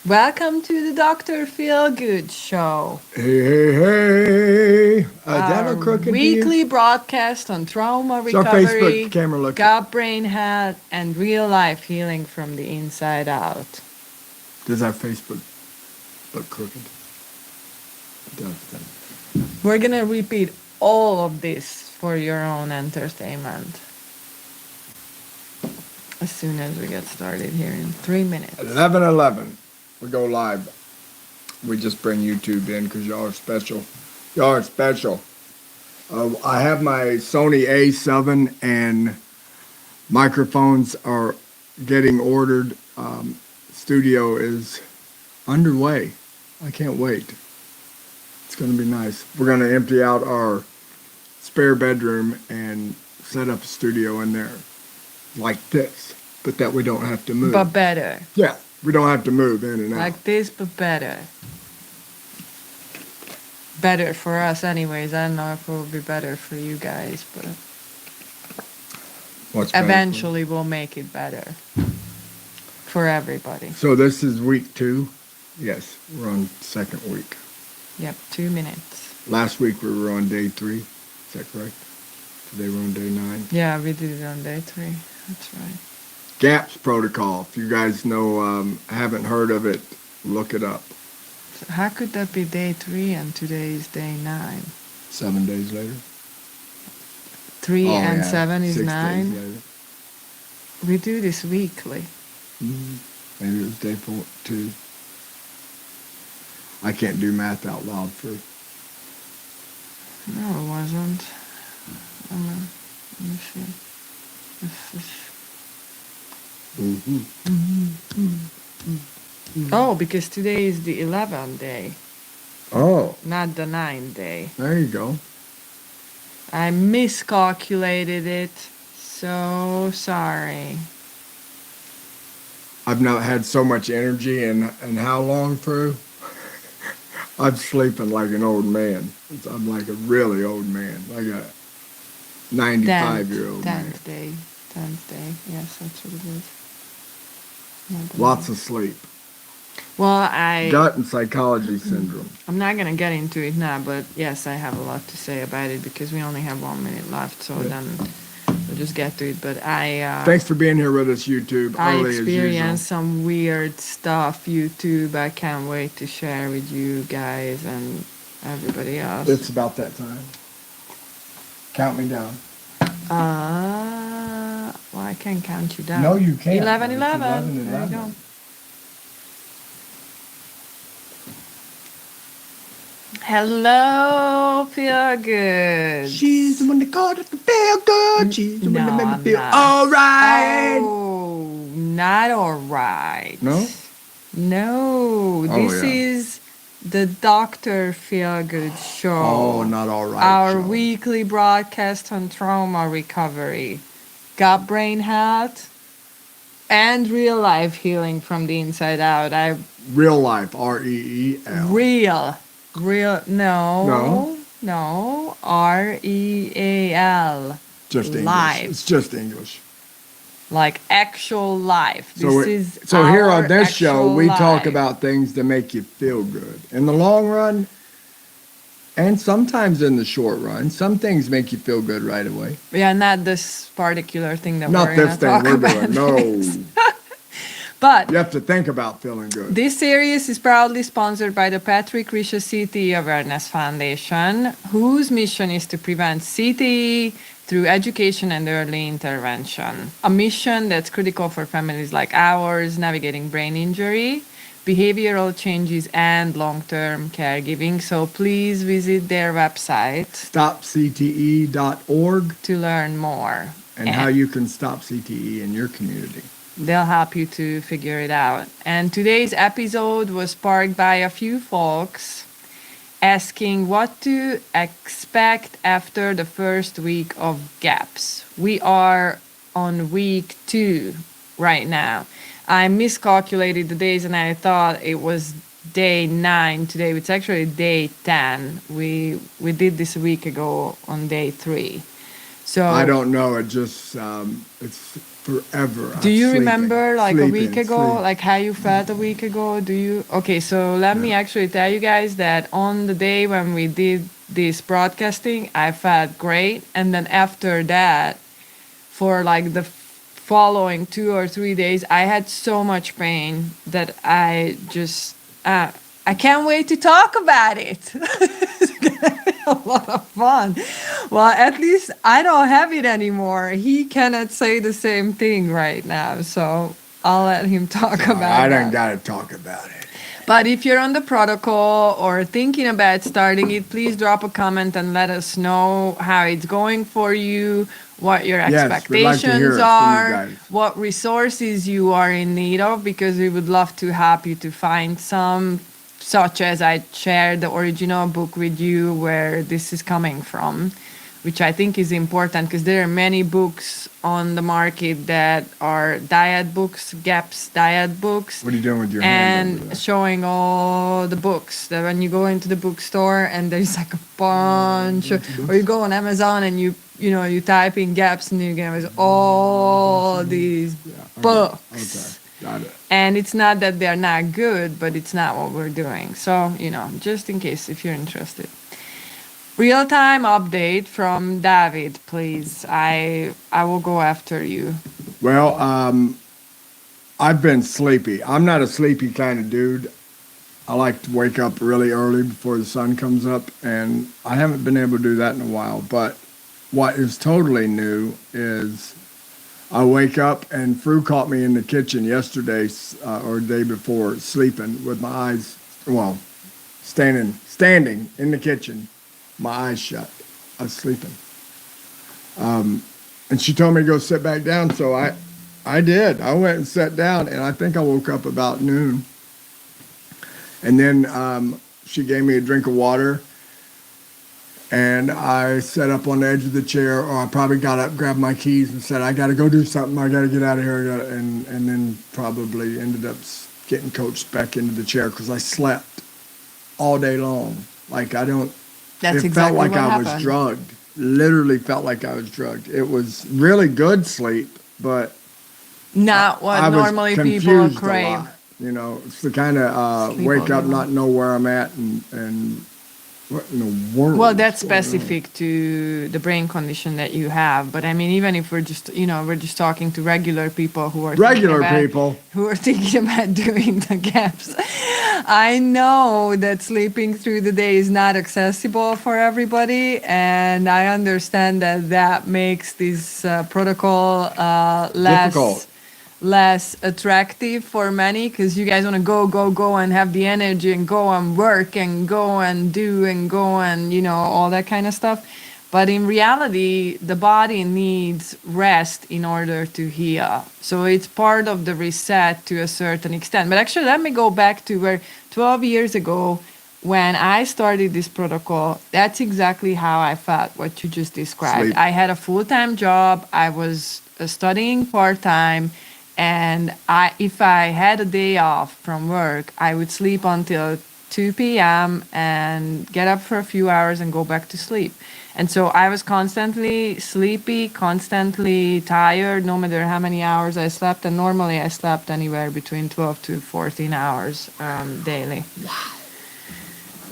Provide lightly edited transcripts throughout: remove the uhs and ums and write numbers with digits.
Welcome to the Dr. Philgood show. Hey. Is that Our look crooked to you? weekly broadcast on trauma It's our recovery, Facebook camera look. gut brain health, and real life healing from the inside out. Does our Facebook look crooked? It does. We're gonna repeat all of this for your own entertainment as soon as we get started here in 3 minutes. 11:11. We go live. We just bring YouTube in because y'all are special. Y'all are special. I have my Sony A7 and microphones are getting ordered. Studio is underway. I can't wait. It's going to be nice. We're going to empty out our spare bedroom and set up a studio in there like this, but that we don't have to move. But better. Yeah, we don't have to move in and out. Like this, but better. Better for us anyways. I don't know if it will be better for you guys, but What's better for- eventually we'll make it better for everybody. So this is week 2. Yes, we're on second week. Yep, 2 minutes. Last week we were on day 3. Is that correct? Today we're on day 9. Yeah, we did it on day 3. That's right. GAPS protocol. If you guys know, haven't heard of it, look it up. So how could that be day 3 and today is day 9? 7 days later. 3 Oh, and yeah, 7 is 6 days 9? later. We do this weekly. Maybe it was day 2. I can't do math out loud for. No, it wasn't. Let me see. Oh, because today is the 11th day, Oh, not the 9th day. there you go. I miscalculated it. So sorry. I've not had so much energy in how long, Fru? I'm sleeping like an old man. I'm like a really old man, like a 95-year-old man. 10th day. 10th day. Yes, that's what it is. Not the Lots 9th. of sleep. Well, Gut and psychology syndrome. I'm not going to get into it now, but yes, I have a lot to say about it because we only have 1 minute left, so Yeah. then we'll just get to it. But Thanks for being here with us, YouTube. I Early as usual. experienced some weird stuff, YouTube. I can't wait to share with you guys and everybody else. It's about that time. Count me down. Well, I can count you down. No, you can't. 11, It's 11. There you 11. go. Hello, Philgood. She's the one that called it to feel good. She's the one that No, made me I'm feel not. all right. Oh, not all right. No? No, Oh, this yeah. is the Dr. Philgood show. Oh, not all right. Our show. weekly broadcast on trauma recovery, gut brain health, and real life healing from the inside out. Real life, REEL. No, REAL. Just English. live. It's just English. Like actual life. So, here on this show, we talk about things that make you feel good. In the long run, and sometimes in the short run, some things make you feel good right away. Yeah, not this particular thing that Not we're this going to thing talk we're about. doing. No. But You have to think about feeling good. this series is proudly sponsored by the Patrick Risha CTE Awareness Foundation, whose mission is to prevent CTE through education and early intervention. A mission that's critical for families like ours navigating brain injury, behavioral changes, and long-term caregiving. So please visit their website StopCTE.org to learn more. and how you can stop CTE in your community. They'll help you to figure it out. And today's episode was sparked by a few folks asking what to expect after the first week of GAPS. We are on week 2 right now. I miscalculated the days and I thought it was day 9 today. It's actually day 10. We did this a week ago on day 3. So I don't know. It just it's forever. Do you Sleeping, remember like a week sleeping, ago, sleeping. like how you felt a week ago? Do you? Okay, so let me actually tell you guys that on the day when we did this broadcasting, I felt great. And then after that, for like the following 2 or 3 days, I had so much pain that I just, I can't wait to talk about it. It's gonna be a lot of fun. Well, at least I don't have it anymore. He cannot say the same thing right now, so I'll let him talk about I that. don't got to talk about it. But if you're on the protocol or thinking about starting it, please drop a comment and let us know how it's going for you, what your Yes, we'd like to hear expectations it from you are, guys. what resources you are in need of, because we would love to help you to find some, such as I shared the original book with you where this is coming from, which I think is important because there are many books on the market that are diet books, GAPS diet books, What are you doing with your hand over and there? showing all the books. That when you go into the bookstore and there's like a bunch, or you go on Amazon and you type in GAPS and you get all these books. Okay, got it. And it's not that they're not good, but it's not what we're doing. So, just in case if you're interested. Real-time update from David, please. I will go after you. Well, I've been sleepy. I'm not a sleepy kind of dude. I like to wake up really early before the sun comes up, and I haven't been able to do that in a while. But what is totally new is I wake up, and Fru caught me in the kitchen yesterday or the day before, sleeping with my eyes, well, standing in the kitchen, my eyes shut. I was sleeping. And she told me to go sit back down, so I did. I went and sat down, and I think I woke up about noon. And then she gave me a drink of water, and I sat up on the edge of the chair, or I probably got up, grabbed my keys, and said, I got to go do something. I got to get out of here. And then probably ended up getting coached back into the chair because I slept all day long. Like That's it exactly felt like what I was happened. drugged. Literally felt like I was drugged. It was really good sleep, but Not what I was normally people confused a crave. lot. It's the kind of Sleep wake all up, day not know where I'm at, and what in the world. Well, is that's going on? specific to the brain condition that you have. But I mean, even if we're just talking to regular people who are thinking about doing the gaps. I know that sleeping through the day is not accessible for everybody, and I understand that makes this protocol Difficult. less attractive for many because you guys want to go and have the energy and go and work and go and do and go and all that kind of stuff. But in reality, the body needs rest in order to heal. So it's part of the reset to a certain extent. But actually, let me go back to where 12 years ago, when I started this protocol, that's exactly how I felt, what you just described. Sleep. I had a full-time job. I was studying part-time. And if I had a day off from work, I would sleep until 2 p.m. and get up for a few hours and go back to sleep. And so I was constantly sleepy, constantly tired, no matter how many hours I slept. And normally I slept anywhere between 12 to 14 hours daily.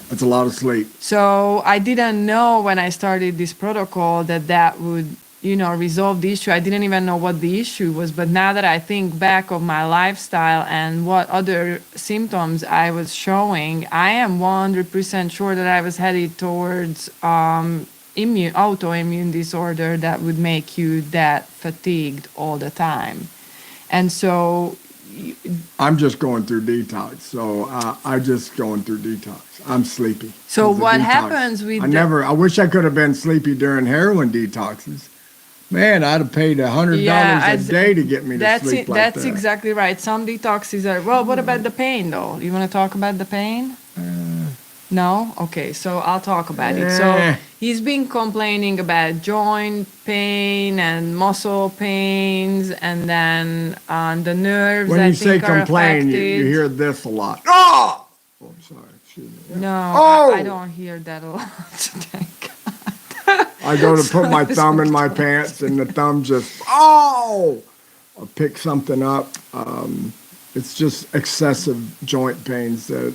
That's a lot of sleep. So I didn't know when I started this protocol that would resolve the issue. I didn't even know what the issue was. But now that I think back of my lifestyle and what other symptoms I was showing, I am 100% sure that I was headed towards autoimmune disorder that would make you that fatigued all the time. And so I'm just going through detox. So I'm just going through detox. I'm sleepy. So It's a what detox. happens with I wish I could have been sleepy during heroin detoxes. Man, I'd have paid $100 a day to get me to sleep like that. That's exactly right. Some detoxes are, well, what about the pain though? You want to talk about the pain? No? Okay, so I'll talk about it. So he's been complaining about joint pain and muscle pains and then the nerves When I you say think are complain, you affected. hear this a lot. Oh! Oh, I'm sorry. Excuse me. No, Oh! I don't hear that a lot. Thank God. I go to put my thumb in my pants and the thumb just, oh! or pick something up. It's just excessive joint pains that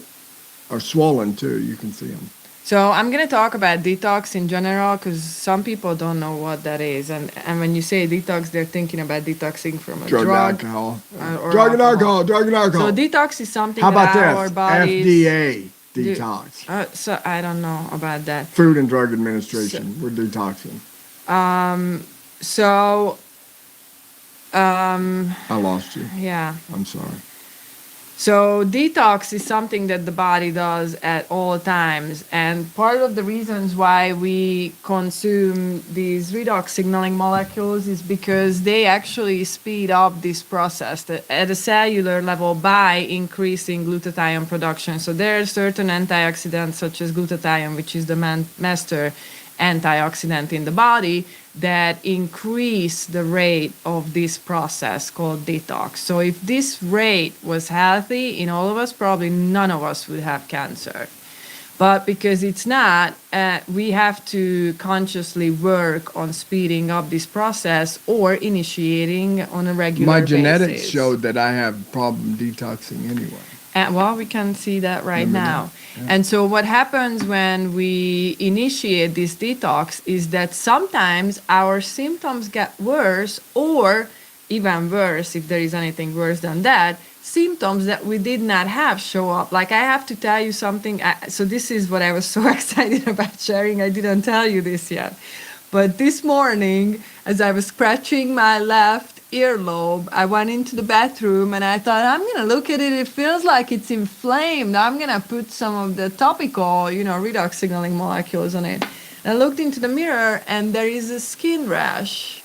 are swollen too. You can see them. So I'm going to talk about detox in general because some people don't know what that is. And when you say detox, they're thinking about detoxing from a Drug and drug alcohol. or Drug and alcohol. alcohol. Drug and alcohol. So detox is something How about that our this? bodies FDA do- detox. So I don't know about that. Food and Drug Administration. We're detoxing. So I lost you. yeah. I'm sorry. So detox is something that the body does at all times, and part of the reasons why we consume these redox signaling molecules is because they actually speed up this process at a cellular level by increasing glutathione production. So there are certain antioxidants such as glutathione, which is the master antioxidant in the body, that increase the rate of this process called detox. So if this rate was healthy in all of us, probably none of us would have cancer. But because it's not, we have to consciously work on speeding up this process or initiating on a regular My basis. genetics showed that I have problem detoxing anyway. Well, we can see that right Remember now. that? Yeah. And so what happens when we initiate this detox is that sometimes our symptoms get worse, or even worse, if there is anything worse than that, symptoms that we did not have show up. Like I have to tell you something. So this is what I was so excited about sharing. I didn't tell you this yet. But this morning, as I was scratching my left earlobe, I went into the bathroom and I thought, I'm going to look at it. It feels like it's inflamed. I'm going to put some of the topical, redox signaling molecules on it. And I looked into the mirror and there is a skin rash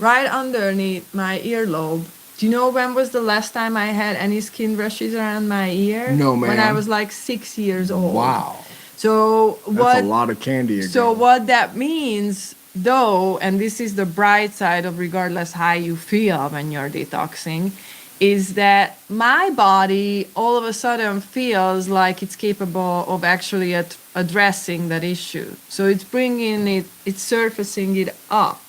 right underneath my earlobe. Do you know when was the last time I had any skin rashes around my ear? No, ma'am. When I was like 6 years old. Wow. So That's a lot of candy ago. So what that means, though, and this is the bright side of regardless how you feel when you're detoxing, is that my body all of a sudden feels like it's capable of actually addressing that issue. So it's bringing it, it's surfacing it up.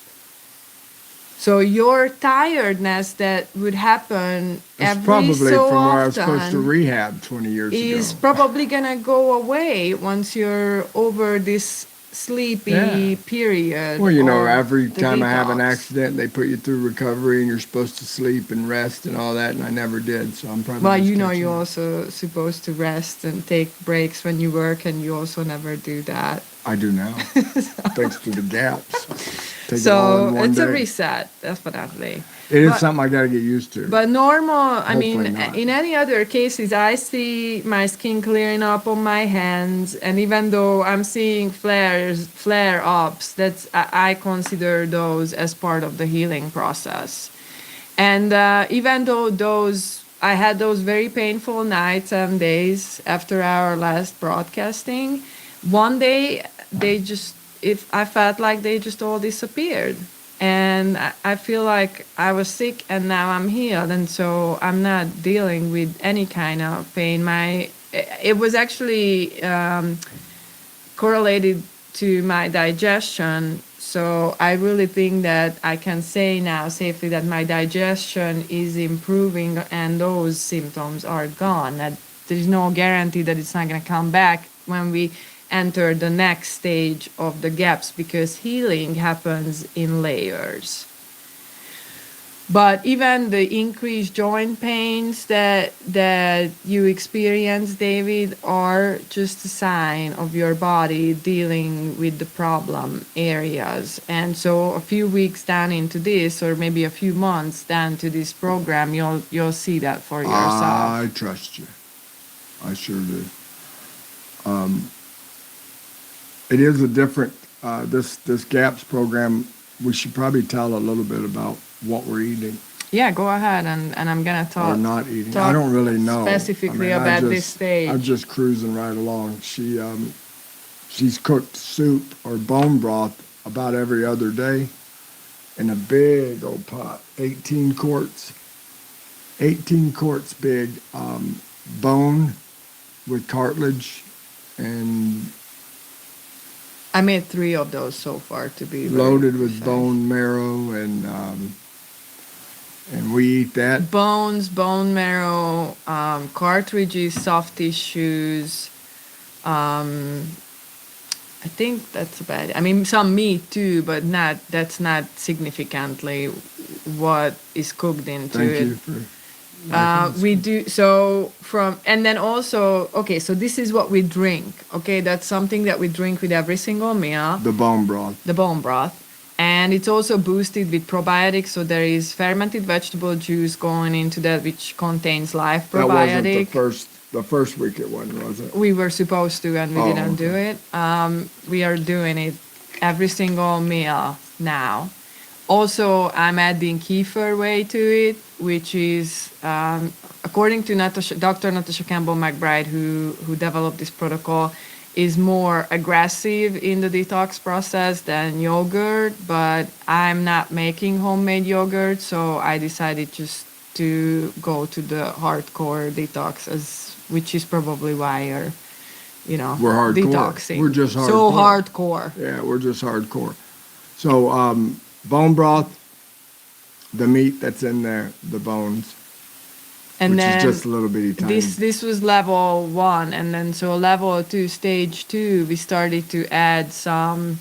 So your tiredness that would happen That's every probably so from where I was often supposed to rehab 20 years is ago. probably gonna go away once you're over this sleepy Yeah. period. Well, or every the time I have an detox. accident, they put you through recovery and you're supposed to sleep and rest and all that, and I never did, so I'm probably Well, just you're catching up. also supposed to rest and take breaks when you work, and you also never do that. I do now, thanks to the gaps. Take it all So in one it's a day. reset, definitely. It is but- something I got to get used to. But normal, I mean, Hopefully not. in any other cases, I see my skin clearing up on my hands, and even though I'm seeing flare-ups, I consider those as part of the healing process. And even though I had those very painful nights and days after our last broadcasting, one day I felt like they just all disappeared. And I feel like I was sick and now I'm healed, and so I'm not dealing with any kind of pain. It was actually correlated to my digestion, so I really think that I can say now safely that my digestion is improving and those symptoms are gone. That there's no guarantee that it's not going to come back when we enter the next stage of the gaps, because healing happens in layers. But even the increased joint pains that you experience, David, are just a sign of your body dealing with the problem areas. And so a few weeks down into this, or maybe a few months down to this program, you'll see that for yourself. I trust you. I sure do. It is a different, this GAPS program, we should probably tell a little bit about what we're eating Yeah, go ahead, and I'm going to or talk not eating. talk I don't really know. specifically I about just- this stage. I'm just cruising right along. She's cooked soup or bone broth about every other day in a big old pot, 18 quarts. 18 quarts big, bone with cartilage and I made 3 of those so far to be very loaded with precise. bone marrow and And we eat that. Bones, bone marrow, cartridges, soft tissues. I think that's about it. I mean, some meat too, but that's not significantly what is cooked into Thank it. you for making We do so from, and then also, okay, so this is what we drink. Okay, that's something that we drink with every single meal, the bone broth. the bone broth. And it's also boosted with probiotics. So there is fermented vegetable juice going into that, which contains live That wasn't the probiotic. first week it wasn't, was it? We were supposed to, and we Oh, didn't do it. We are doing it every single meal now. Also, I'm adding kefir whey to it, which is, according to Dr. Natasha Campbell McBride, who developed this protocol, is more aggressive in the detox process than yogurt. But I'm not making homemade yogurt, so I decided just to go to the hardcore detox, which is probably why you're, We're hardcore. detoxing. We're just So hardcore. hardcore. Yeah, we're just hardcore. So, bone broth, the meat that's in there, the bones, And which then is just a little bitty tiny. this was level 1, and then so level 2, stage 2, we started to add some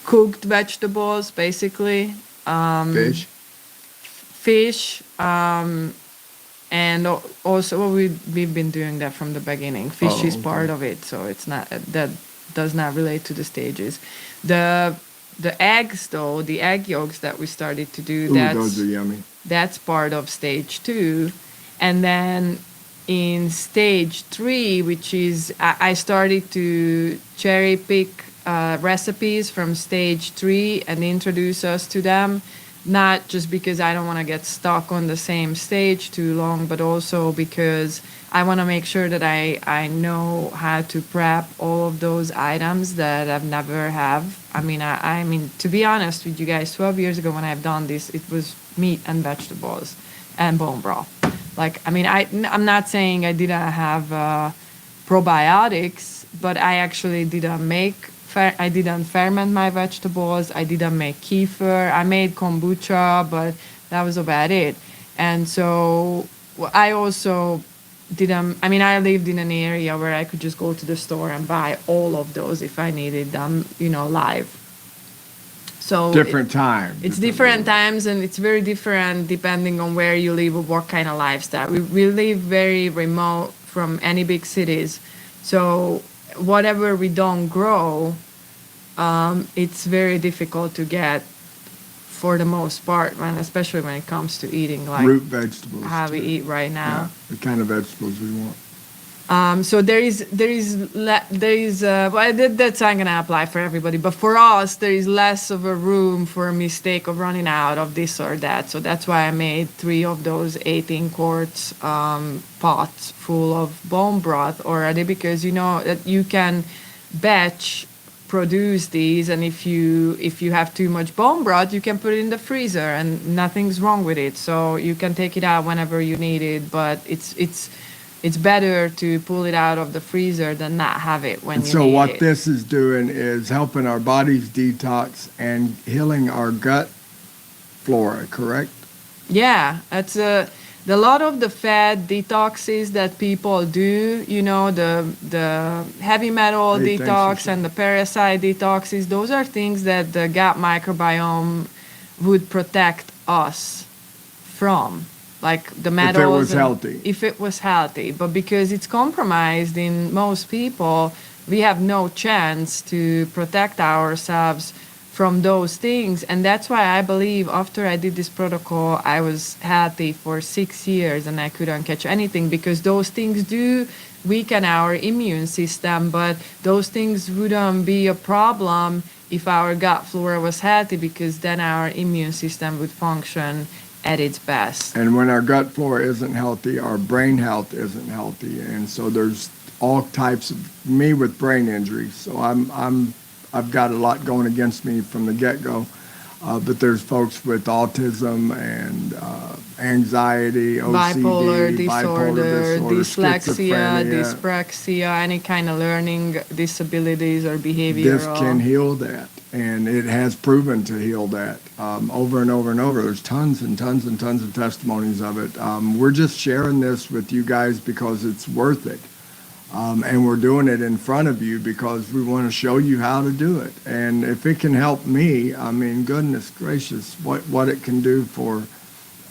cooked vegetables, basically Fish. fish, and also we've been doing that from the beginning. Fish Oh, is okay. part of it, so it's not that does not relate to the stages. The eggs though, the egg yolks that we started to do, Ooh, those are yummy. that's part of stage 2. And then in stage 3, which is I started to cherry pick recipes from stage 3 and introduce us to them, not just because I don't want to get stuck on the same stage too long, but also because I want to make sure that I know how to prep all of those items that I've never have. I mean, to be honest with you guys, 12 years ago when I've done this, it was meat and vegetables and bone broth. Like, I mean, I'm not saying I didn't have probiotics, but I actually didn't I didn't ferment my vegetables. I didn't make kefir. I made kombucha, but that was about it. And so I also didn't, I mean, I lived in an area where I could just go to the store and buy all of those if I needed them, live. So Different time. it's different times, and it's very different depending on where you live or what kind of lifestyle. We live very remote from any big cities. So whatever we don't grow, it's very difficult to get for the most part, especially when it comes to eating like Root vegetables. how we too. eat right now. Yeah, the kind of vegetables we want. So that's not gonna apply for everybody, but for us there is less of a room for a mistake of running out of this or that. So that's why I made 3 of those 18 quarts pots full of bone broth already, because that you can batch produce these, and if you have too much bone broth, you can put it in the freezer and nothing's wrong with it. So you can take it out whenever you need it, but it's better to pull it out of the freezer than not have it when And you so need what it. this is doing is helping our bodies detox and healing our gut flora, correct? Yeah, that's a lot of the fat detoxes that people do, the heavy metal Hey, thanks for detox sharing. and the parasite detoxes, those are things that the gut microbiome would protect us from. Like the metals. was healthy. If it was healthy. But because it's compromised in most people, we have no chance to protect ourselves from those things. And that's why I believe after I did this protocol, I was healthy for 6 years and I couldn't catch anything, because those things do weaken our immune system, but those things wouldn't be a problem if our gut flora was healthy, because then our immune system would function at its best. And when our gut flora isn't healthy, our brain health isn't healthy. And so there's all types of me with brain injuries. So I've got a lot going against me from the get-go. But there's folks with autism and anxiety, OCD, Bipolar disorder, dyslexia, schizophrenia. dyspraxia, any kind of learning disabilities or This can behavioral. heal that, and it has proven to heal that over and over and over. There's tons and tons and tons of testimonies of it. We're just sharing this with you guys because it's worth it. And we're doing it in front of you because we want to show you how to do it. And if it can help me, I mean, goodness gracious, what it can do for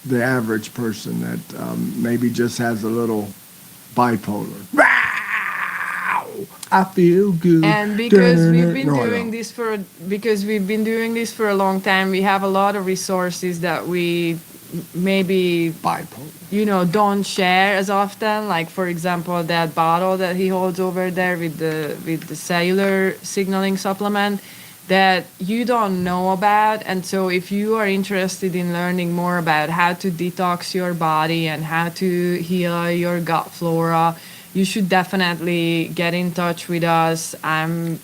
the average person that maybe just has a little bipolar. I feel good. And because we've been No, I doing don't. this for because we've been doing this for a long time, we have a lot of resources that we maybe Bipolar. don't share as often. Like for example, that bottle that he holds over there with the cellular signaling supplement that you don't know about. And so if you are interested in learning more about how to detox your body and how to heal your gut flora, you should definitely get in touch with us. I'm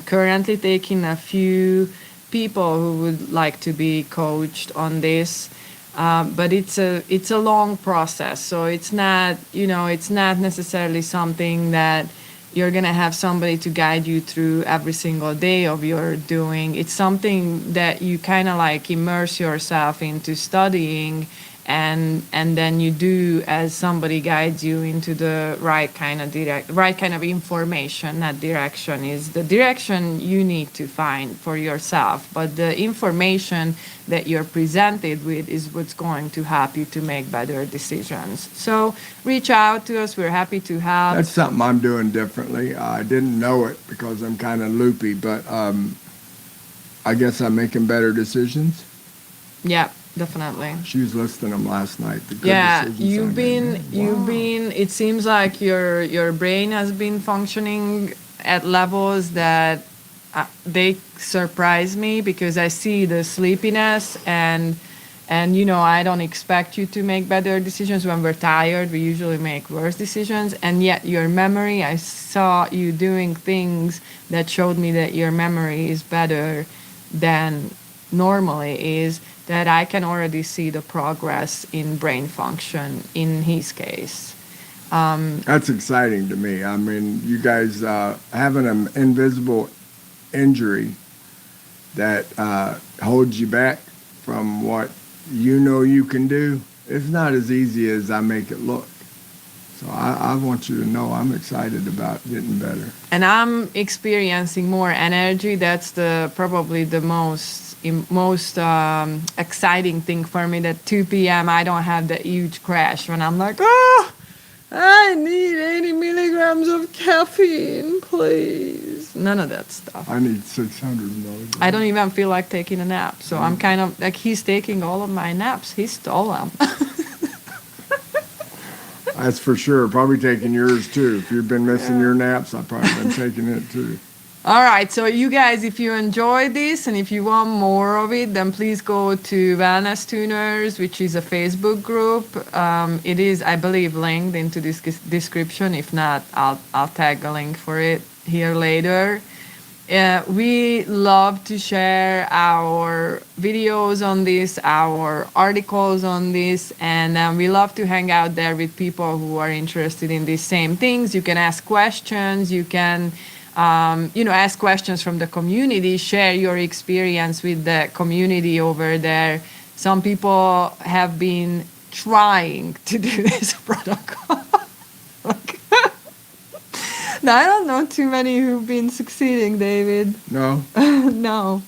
currently taking a few people who would like to be coached on this. But it's a long process, so it's not necessarily something that you're gonna have somebody to guide you through every single day of your doing. It's something that you kind of like immerse yourself into studying, and then you do as somebody guides you into the right kind of information. Not direction is the direction you need to find for yourself, but the information that you're presented with is what's going to help you to make better decisions. So reach out to us. We're happy to help. That's something I'm doing differently. I didn't know it because I'm kind of loopy, but I guess I'm making better decisions. Yeah, definitely. She was listing them last night. The good Yeah, decisions I you've made. been. It seems like your brain has been functioning at levels that they surprise me, because I see the sleepiness, and I don't expect you to make better decisions. When we're tired, we usually make worse decisions, and yet your memory, I saw you doing things that showed me that your memory is better than normally is, that I can already see the progress in brain function in his case. That's exciting to me. I mean, you guys having an invisible injury that holds you back from what you can do. It's not as easy as I make it look. So I want you to know I'm excited about getting better. And I'm experiencing more energy. That's probably the most exciting thing for me. That 2 p.m. I don't have that huge crash when I'm like, I need 80 milligrams of caffeine, please. None of that stuff. I need 600 milligrams. I don't even feel like taking a nap. So I'm kind of like, he's taking all of my naps. He stole them. That's for sure. Probably taking yours too. If you've been missing your naps, I've probably been taking it too. All right, so you guys, if you enjoyed this and if you want more of it, then please go to Wellness Tuners, which is a Facebook group. It is, I believe, linked into this description. If not, I'll tag a link for it here later. We love to share our videos on this, our articles on this, and we love to hang out there with people who are interested in these same things. You can ask questions. You can ask questions from the community, share your experience with the community over there. Some people have been trying to do this protocol. Now, I don't know too many who've been succeeding, David. No? No.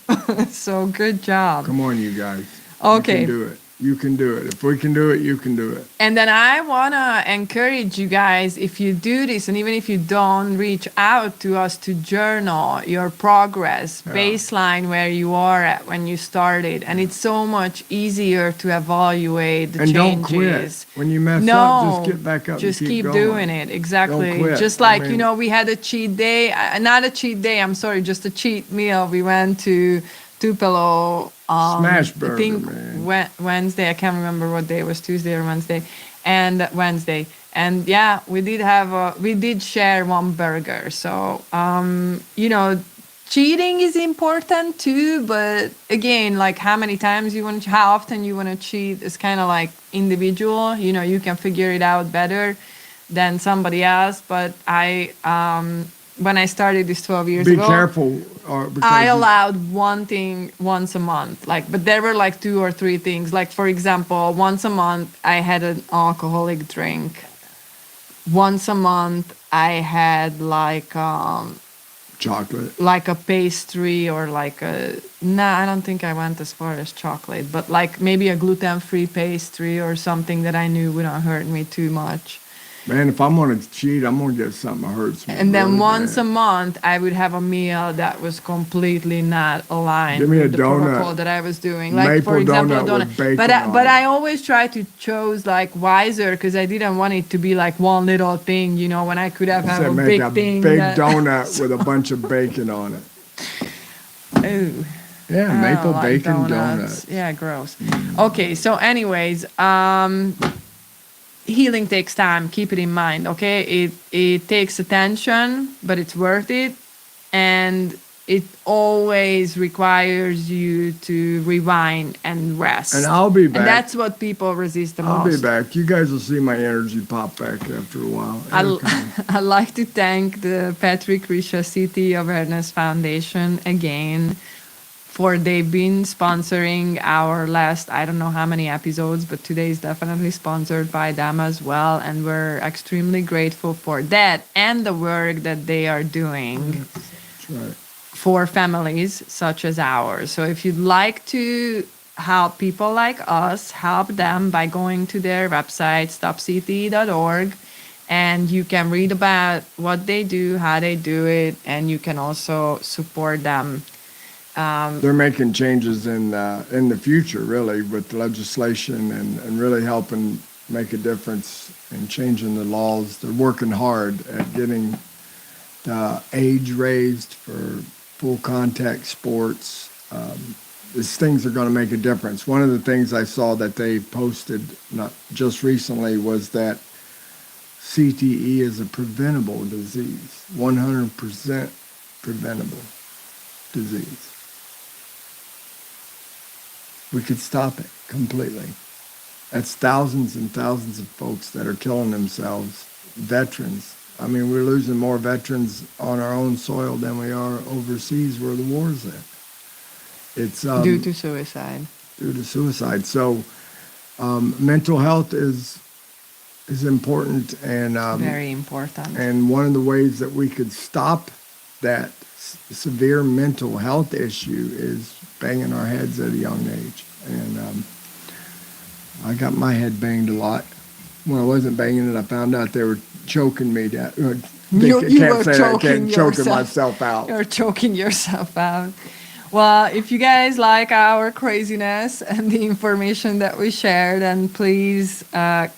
So good job. Come on, you guys. Okay. You can do it. You can do it. If we can do it, you can do it. And then I want to encourage you guys, if you do this, and even if you don't, reach out to us to journal your progress, baseline where you are at when you started. And it's so much easier to evaluate the and changes. Don't quit. When you mess up, just get back up just and keep keep going. doing it. Exactly. Don't quit. Just like, we had a cheat day. Not a cheat day, I'm sorry, just a cheat meal. We went to Tupelo. Smash burger, I think man. Wednesday. I can't remember what day it was, Tuesday or Wednesday, and Wednesday. And yeah, we did share one burger. So cheating is important too, but again, like how many times how often you want to cheat is kind of like individual. You know, you can figure it out better than somebody else. But when I started this 12 years Be ago, careful, or I because allowed one thing once a month. Like, but there were like 2 or 3 things. Like, for example, once a month I had an alcoholic drink. Once a month I had chocolate. like a pastry or like a I don't think I went as far as chocolate, but like maybe a gluten-free pastry or something that I knew wouldn't hurt me too much. Man, if I'm gonna cheat, I'm gonna get something that hurts me. And then really once a bad. month I would have a meal that was completely not aligned Give me a with the protocol donut. that I was doing. Like, Maple for example, a donut donut. with bacon But on but it. I always try to choose like wiser because I didn't want it to be like one little thing, you know, when I could have Said a make big a thing. big that, donut with a bunch of bacon on it. Ooh. Yeah, I maple don't like bacon donuts. donut. Yeah, gross. Okay, so anyways, healing takes time. Keep it in mind, okay? It takes attention, but it's worth it, and it always requires you to rewind and rest. And I'll be And back. that's what people resist the I'll be most. back. You guys will see my energy pop back after a while. I'd like to thank the Patrick Risha City Awareness Foundation again for they've been sponsoring our last I don't know how many episodes, but today is definitely sponsored by them as well, and we're extremely grateful for that and the work that they are doing That's right. for families such as ours. So if you'd like to help people like us, help them by going to their website, stopcte.org, and you can read about what they do, how they do it, and you can also support them. They're making changes in the future, really, with legislation and really helping make a difference in changing the laws. They're working hard at getting the age raised for full contact sports. These things are going to make a difference. One of the things I saw that they posted not just recently was that CTE is a preventable disease, 100% preventable disease. We could stop it completely. That's thousands and thousands of folks that are killing themselves, veterans. I mean, we're losing more veterans on our own soil than we are overseas where the war's at. It's Due to suicide. Due to suicide. So mental health is important, and Very important. and one of the ways that we could stop that severe mental health issue is banging our heads at a young age. And I got my head banged a lot. When I wasn't banging it, I found out they were choking me. You were choking choking yourself. myself out. You're choking yourself out. Well, if you guys like our craziness and the information that we shared, then please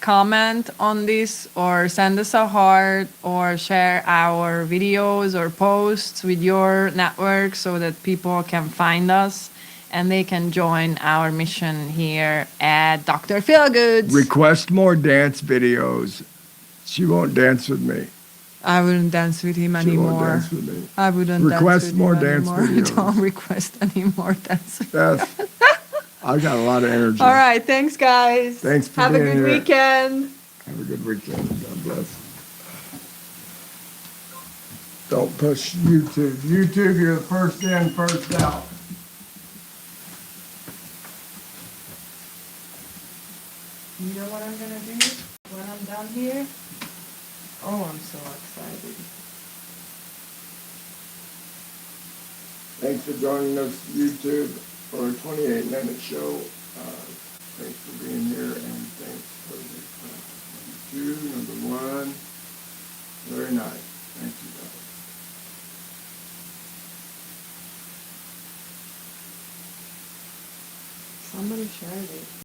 comment on this or send us a heart or share our videos or posts with your network so that people can find us and they can join our mission here at Dr. Philgood. Request more dance videos. She won't dance with me. I wouldn't dance with him She won't anymore. dance with me. I wouldn't Request dance with more him dance anymore. videos. Don't request any more dance. I got a lot of energy. All right, thanks guys. Thanks for Have a being good here. weekend. Have a good weekend. God bless. Don't push YouTube. YouTube, you're the first in, first out. You know what I'm gonna do when I'm done here? Oh, I'm so excited. Thanks for joining us, YouTube, for a 28-minute show. Thanks for being here, and thanks for number 1. Very nice. Thank you, guys. Somebody shared it.